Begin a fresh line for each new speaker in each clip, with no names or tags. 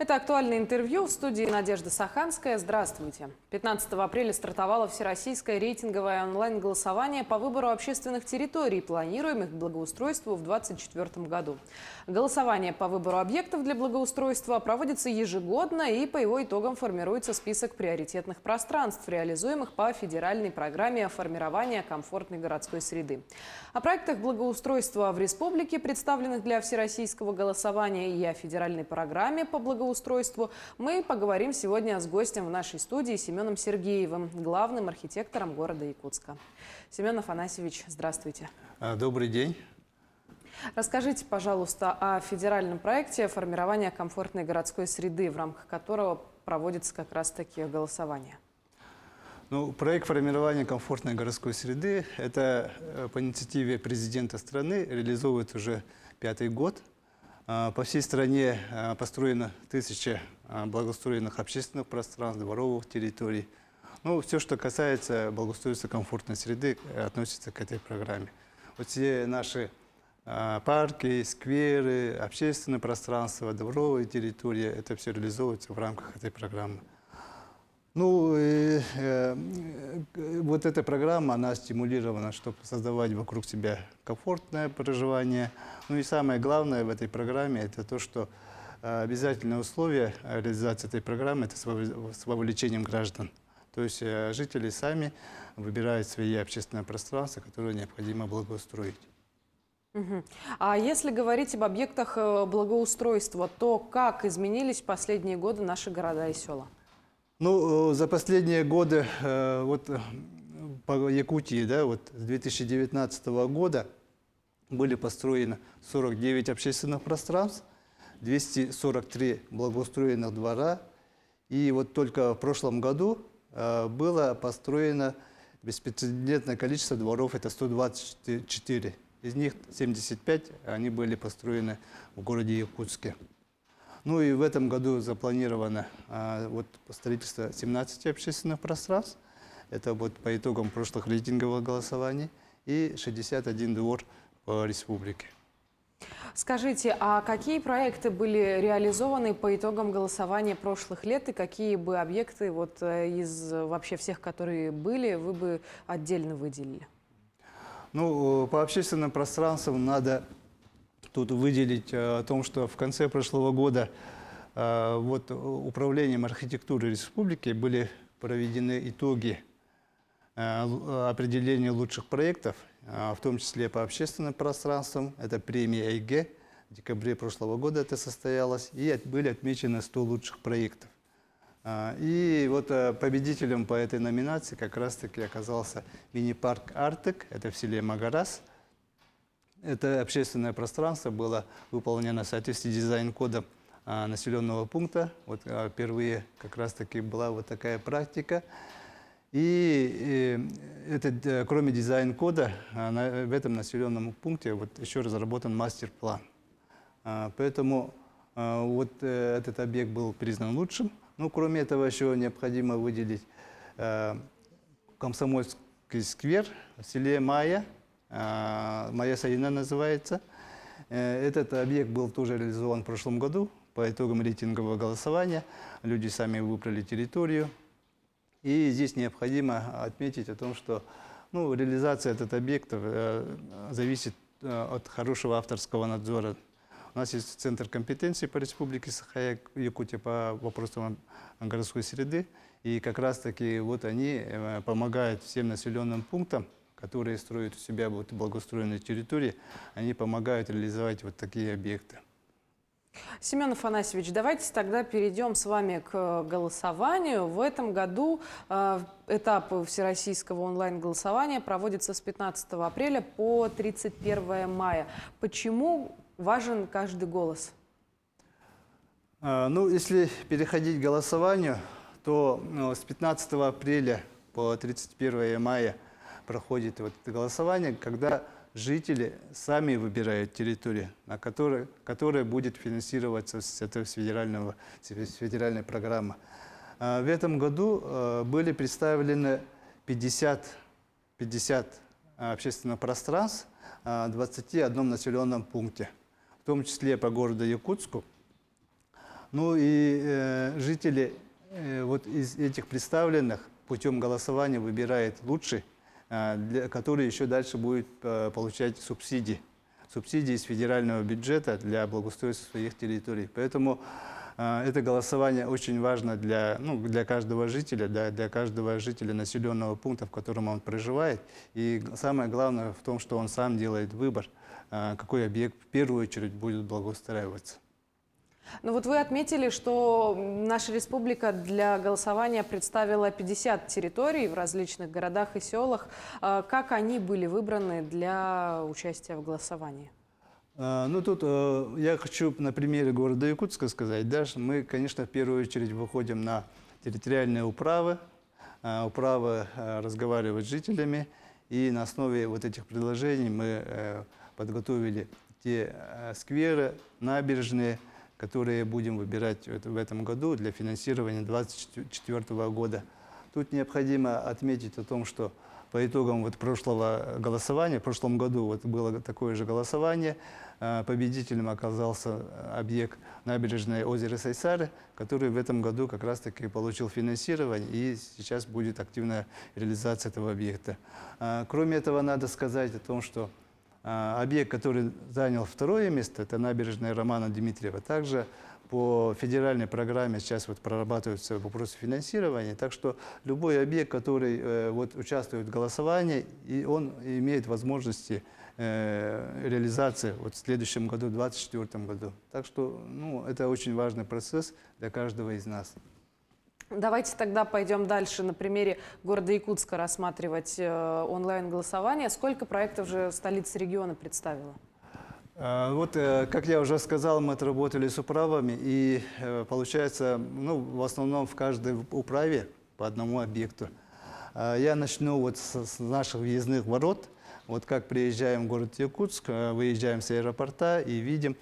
Это актуальное интервью в студии Надежда Саханская. Здравствуйте. 15 апреля стартовало всероссийское рейтинговое онлайн-голосование по выбору общественных территорий, планируемых к благоустройству в 2024 году. Голосование по выбору объектов для благоустройства проводится ежегодно, и по его итогам формируется список приоритетных пространств, реализуемых по федеральной программе формирования комфортной городской среды. О проектах благоустройства в республике, представленных для всероссийского голосования, и о федеральной программе по благоустройству мы поговорим сегодня с гостем в нашей студии Семеном Сергеевым, главным архитектором города Якутска. Семен Афанасьевич, здравствуйте.
Добрый день.
Расскажите, пожалуйста, о федеральном проекте формирования комфортной городской среды, в рамках которого проводится как раз-таки голосование.
Проект формирования комфортной городской среды – это по инициативе президента страны, реализовывает уже 5-й год. По всей стране построено 1000 благоустроенных общественных пространств, дворовых территорий. Все, что касается благоустройства комфортной среды, относится к этой программе. Вот все наши парки, скверы, общественные пространства, дворовые территории, это все реализовывается в рамках этой программы. Вот эта программа, она стимулирована, чтобы создавать вокруг себя комфортное проживание. И самое главное в этой программе – это то, что обязательное условие реализации этой программы – это с вовлечением граждан. То есть жители сами выбирают свои общественные пространства, которые необходимо благоустроить.
А если говорить об объектах благоустройства, то как изменились в последние годы наши города и села?
За последние годы по Якутии, с 2019 года были построены 49 общественных пространств, 243 благоустроенных двора. И вот только в прошлом году было построено беспрецедентное количество дворов, это 124. Из них 75 они были построены в городе Якутске. И в этом году запланировано строительство 17 общественных пространств. Это по итогам прошлых рейтинговых голосований. И 61 двор по республике.
Скажите, а какие проекты были реализованы по итогам голосования прошлых лет? И какие бы объекты из вообще всех, которые были, вы бы отдельно выделили?
По общественным пространствам надо тут выделить о том, что в конце прошлого года Управлением архитектуры республики были проведены итоги определения лучших проектов, в том числе по общественным пространствам. Это премия АйГе. В декабре прошлого года это состоялось. И были отмечены 100 лучших проектов. И победителем по этой номинации как раз-таки оказался мини-парк «Артек». Это в селе Магарас. Это общественное пространство было выполнено в соответствии с дизайн-кодом населенного пункта. Впервые как раз-таки была такая практика. И кроме дизайн-кода, в этом населенном пункте еще разработан мастер-план. Поэтому этот объект был признан лучшим. Кроме этого, еще необходимо выделить Комсомольский сквер в селе Майя. Моя Саина называется. Этот объект был тоже реализован в прошлом году по итогам рейтингового голосования. Люди сами выбрали территорию. И здесь необходимо отметить о том, что реализация этого объекта зависит от хорошего авторского надзора. У нас есть Центр компетенции по республике Саха-Якутия по вопросам городской среды. И как раз-таки они помогают всем населенным пунктам, которые строят у себя благоустроенные территории, они помогают реализовать такие объекты.
Семен Афанасьевич, давайте тогда перейдем с вами к голосованию. В этом году этап всероссийского онлайн-голосования проводится с 15 апреля по 31 мая. Почему важен каждый голос?
Если переходить к голосованию, то с 15 апреля по 31 мая проходит это голосование, когда жители сами выбирают территорию, которая будет финансироваться с федеральной программы. В этом году были представлены 50 общественных пространств в 21 населенном пункте, в том числе по городу Якутску. Ну и жители вот из этих представленных путем голосования выбирают лучший, который еще дальше будет получать субсидии. Субсидии из федерального бюджета для благоустройства своих территорий. Поэтому это голосование очень важно для каждого жителя, для каждого жителя населенного пункта, в котором он проживает. И самое главное в том, что он сам делает выбор, какой объект в первую очередь будет благоустраиваться.
Ну вот вы отметили, что наша республика для голосования представила 50 территорий в различных городах и селах. Как они были выбраны для участия в голосовании?
Ну, тут я хочу на примере города Якутска сказать, да, что мы, конечно, в первую очередь выходим на территориальные управы, разговаривать с жителями, и на основе вот этих предложений мы подготовили те скверы, набережные, которые будем выбирать в этом году для финансирования 2024 года. Тут необходимо отметить о том, что по итогам вот прошлого голосования, в прошлом году вот было такое же голосование, победителем оказался объект набережной озера Сайсары, который в этом году как раз-таки получил финансирование, и сейчас будет активная реализация этого объекта. Кроме этого, надо сказать о том, что объект, который занял второе место, это набережная Романа Дмитриева. Также по федеральной программе сейчас вот прорабатываются вопросы финансирования. Так что любой объект, который вот участвует в голосовании, и он имеет возможности реализации вот в следующем году, в 2024 году. Так что это очень важный процесс для каждого из нас.
Давайте тогда пойдем дальше на примере города Якутска рассматривать онлайн-голосование. Сколько проектов же столица региона представила?
Вот, как я уже сказал, мы отработали с управами, и получается, в основном в каждой управе по одному объекту. Я начну вот с наших въездных ворот. Вот как приезжаем в город Якутск, выезжаем с аэропорта и видим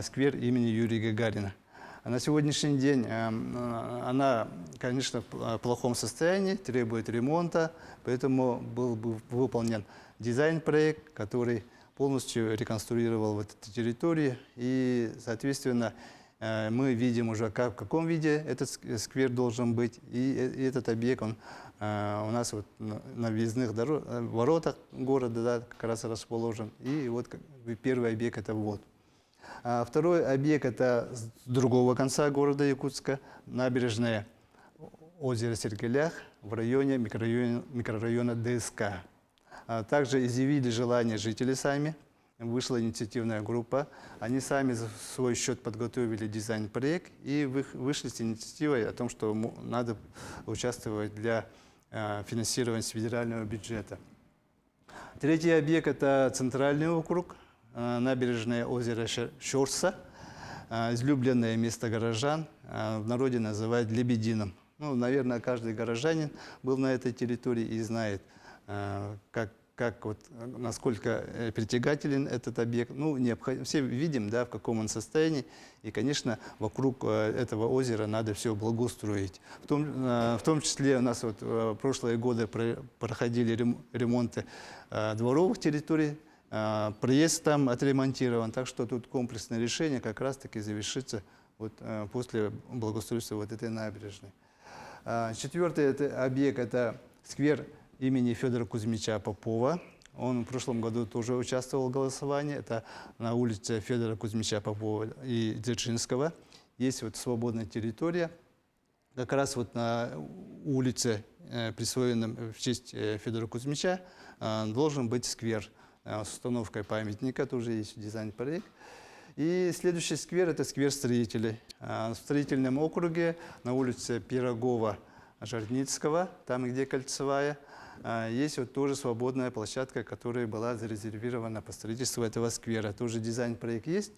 сквер имени Юрия Гагарина. На сегодняшний день она, конечно, в плохом состоянии, требует ремонта, поэтому был выполнен дизайн-проект, который полностью реконструировал вот эту территорию. И, соответственно, мы видим уже, в каком виде этот сквер должен быть. И этот объект, он у нас вот на въездных воротах города, да, как раз расположен. И вот первый объект – это вот. Второй объект – это с другого конца города Якутска, набережная озера Сергелях в районе микрорайона ДСК. Также изъявили желание жители сами, вышла инициативная группа. Они сами за свой счет подготовили дизайн-проект и вышли с инициативой о том, что надо участвовать для финансирования с федерального бюджета. Третий объект – это центральный округ, набережное озеро Щорса, излюбленное место горожан, в народе называют Лебедином. Наверное, каждый горожанин был на этой территории и знает, насколько притягателен этот объект. Все видим, да, в каком он состоянии. И, конечно, вокруг этого озера надо все благоустроить. В том числе у нас вот в прошлые годы проходили ремонты дворовых территорий. Проезд там отремонтирован, так что тут комплексное решение как раз-таки завершится вот после благоустройства вот этой набережной. Четвертый объект – это сквер имени Федора Кузьмича Попова. Он в прошлом году тоже участвовал в голосовании. Это на улице Федора Кузьмича Попова и Дзержинского. Есть вот свободная территория. Как раз вот на улице, присвоенном в честь Федора Кузьмича, должен быть сквер с установкой памятника, тоже есть дизайн-проект. И следующий сквер – это сквер строителей. В строительном округе на улице Пирогова-Жарницкого, там, где Кольцевая, есть вот тоже свободная площадка, которая была зарезервирована по строительству этого сквера. Тоже дизайн-проект есть.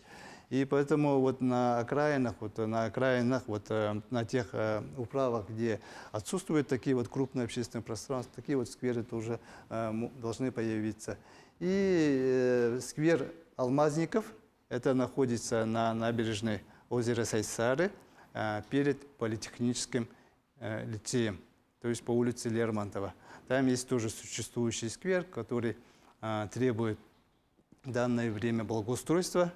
И поэтому вот на окраинах, на тех управах, где отсутствуют такие вот крупные общественные пространства, такие вот скверы тоже должны появиться. И сквер Алмазников, это находится на набережной озера Сайсары перед политехническим лицеем, то есть по улице Лермонтова. Там есть тоже существующий сквер, который требует в данное время благоустройства.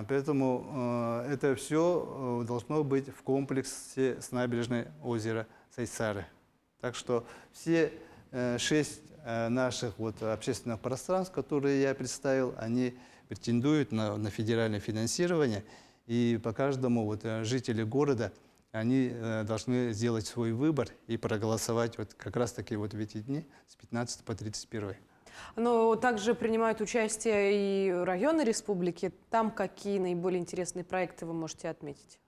Поэтому это все должно быть в комплексе с набережной озера Сайсары. Так что все 6 наших вот общественных пространств, которые я представил, они претендуют на федеральное финансирование. И по каждому вот жители города они должны сделать свой выбор и проголосовать вот как раз-таки вот в эти дни с 15 по 31.
Но также принимают участие и районы республики. Там какие наиболее интересные проекты вы можете отметить?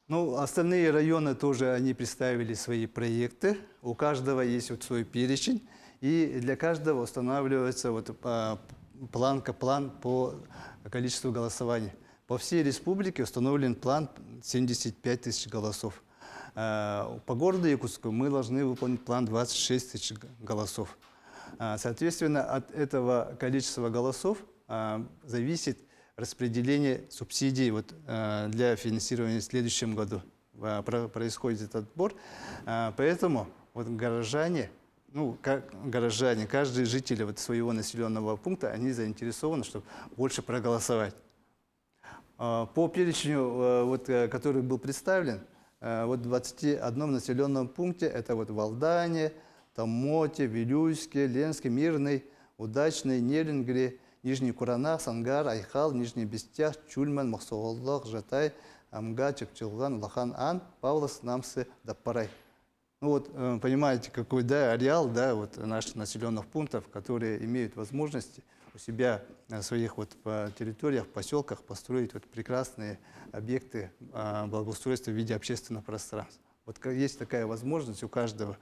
Ну, остальные районы тоже они представили свои проекты. У каждого есть вот свой перечень. И для каждого устанавливается вот план по количеству голосований. По всей республике установлен план 75 тысяч голосов. По городу Якутску мы должны выполнить план 26 тысяч голосов. Соответственно, от этого количества голосов зависит распределение субсидий вот, для финансирования в следующем году. Происходит этот отбор. Поэтому вот горожане, каждый житель вот своего населенного пункта, они заинтересованы, чтобы больше проголосовать. По перечню, вот, который был представлен, вот в 21 населенном пункте, это вот Валдане, Тамоте, Вилюйске, Ленске, Мирный, Удачный, Нелингри, Нижний Куранах, Сангар, Айхал, Нижний Бестях, Чульман, Махсуоллах, Жатай, Амга, Чепчилган, Лахан-Ан, Павлос, Намсы, Даппарай. Ну вот, понимаете, какой ареал вот, наших населенных пунктов, которые имеют возможности у себя на своих вот, по территориях, поселках построить вот, прекрасные объекты благоустройства в виде общественных пространств. Вот есть такая возможность у каждого,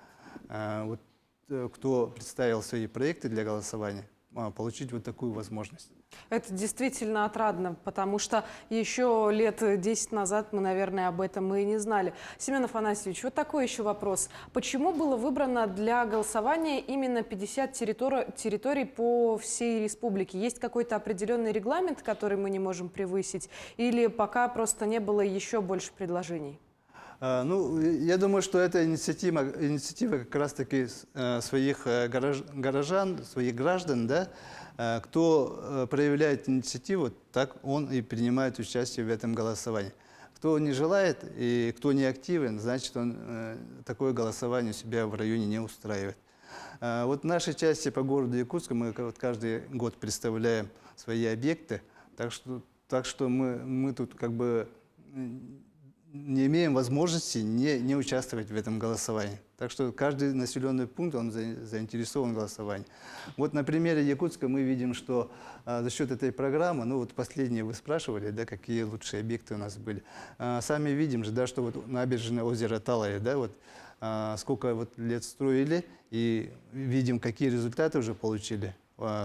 вот, кто представил свои проекты для голосования, получить вот такую возможность.
Это действительно отрадно, потому что еще лет 10 назад мы, наверное, об этом и не знали. Семен Афанасьевич, вот такой еще вопрос. Почему было выбрано для голосования именно 50 территорий по всей республике? Есть какой-то определенный регламент, который мы не можем превысить? Или пока просто не было еще больше предложений?
Ну, я думаю, что это инициатива как раз-таки своих горожан, своих граждан, да, кто проявляет инициативу, так он и принимает участие в этом голосовании. Кто не желает и кто не активен, значит, он такое голосование у себя в районе не устраивает. Вот в нашей части по городу Якутску мы вот каждый год представляем свои объекты, так что мы тут как бы не имеем возможности не участвовать в этом голосовании. Так что каждый населенный пункт, он заинтересован в голосовании. Вот на примере Якутска мы видим, что за счет этой программы, ну вот последние вы спрашивали, да, какие лучшие объекты у нас были. Сами видим же, да, что вот набережное озеро Талая, да, вот сколько вот лет строили, и видим, какие результаты уже получили.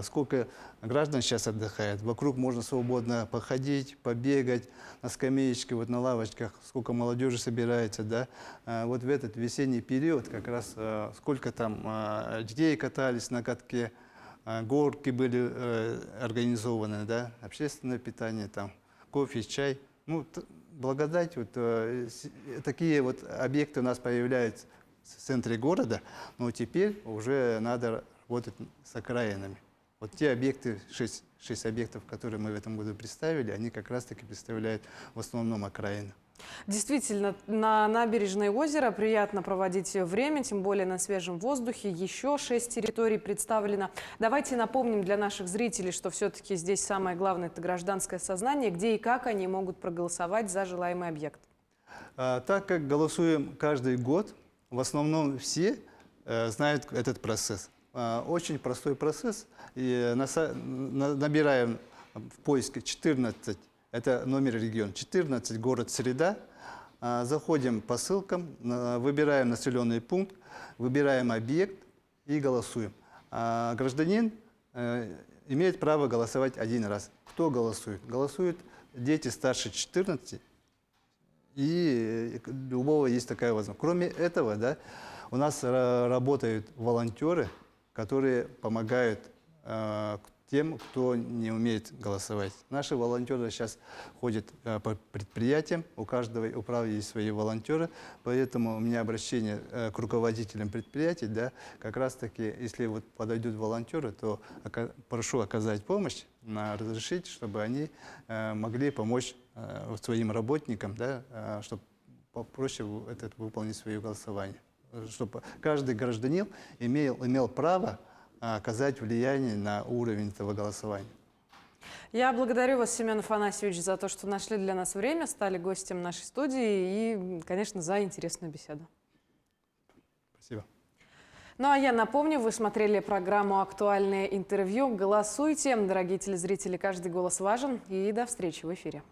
Сколько граждан сейчас отдыхает. Вокруг можно свободно походить, побегать на скамеечке, вот на лавочках. Сколько молодежи собирается, да. Вот в этот весенний период как раз сколько там детей катались на катке, горки были организованы, да, общественное питание, там, кофе, чай. Ну, благодать, вот такие вот объекты у нас появляются в центре города, но теперь уже надо работать с окраинами. Вот те объекты, 6 объектов, которые мы в этом году представили, они как раз-таки представляют в основном окраины.
Действительно, на набережной озера приятно проводить время, тем более на свежем воздухе. Еще 6 территорий представлено. Давайте напомним для наших зрителей, что все-таки здесь самое главное – это гражданское сознание, где и как они могут проголосовать за желаемый объект.
Так как голосуем каждый год, в основном все знают этот процесс. Очень простой процесс. И набираем в поиске 14, это номер региона, 14 город Среда. Заходим по ссылкам, выбираем населенный пункт, выбираем объект и голосуем. Гражданин имеет право голосовать один раз. Кто голосует? Голосуют дети старше 14, и любого есть такая возможность. Кроме этого, да, у нас работают волонтеры, которые помогают тем, кто не умеет голосовать. Наши волонтеры сейчас ходят по предприятиям, у каждого управы есть свои волонтеры, поэтому у меня обращение к руководителям предприятий, да, как раз таки, если вот подойдут волонтеры, то прошу оказать помощь, разрешить, чтобы они могли помочь своим работникам, да, чтобы проще выполнить свое голосование. Чтобы каждый гражданин имел право оказать влияние на уровень этого голосования.
Я благодарю вас, Семен Афанасьевич, за то, что нашли для нас время, стали гостем нашей студии и, конечно, за интересную беседу.
Спасибо.
Ну а я напомню, вы смотрели программу «Актуальное интервью». Голосуйте, дорогие телезрители, каждый голос важен. И до встречи в эфире.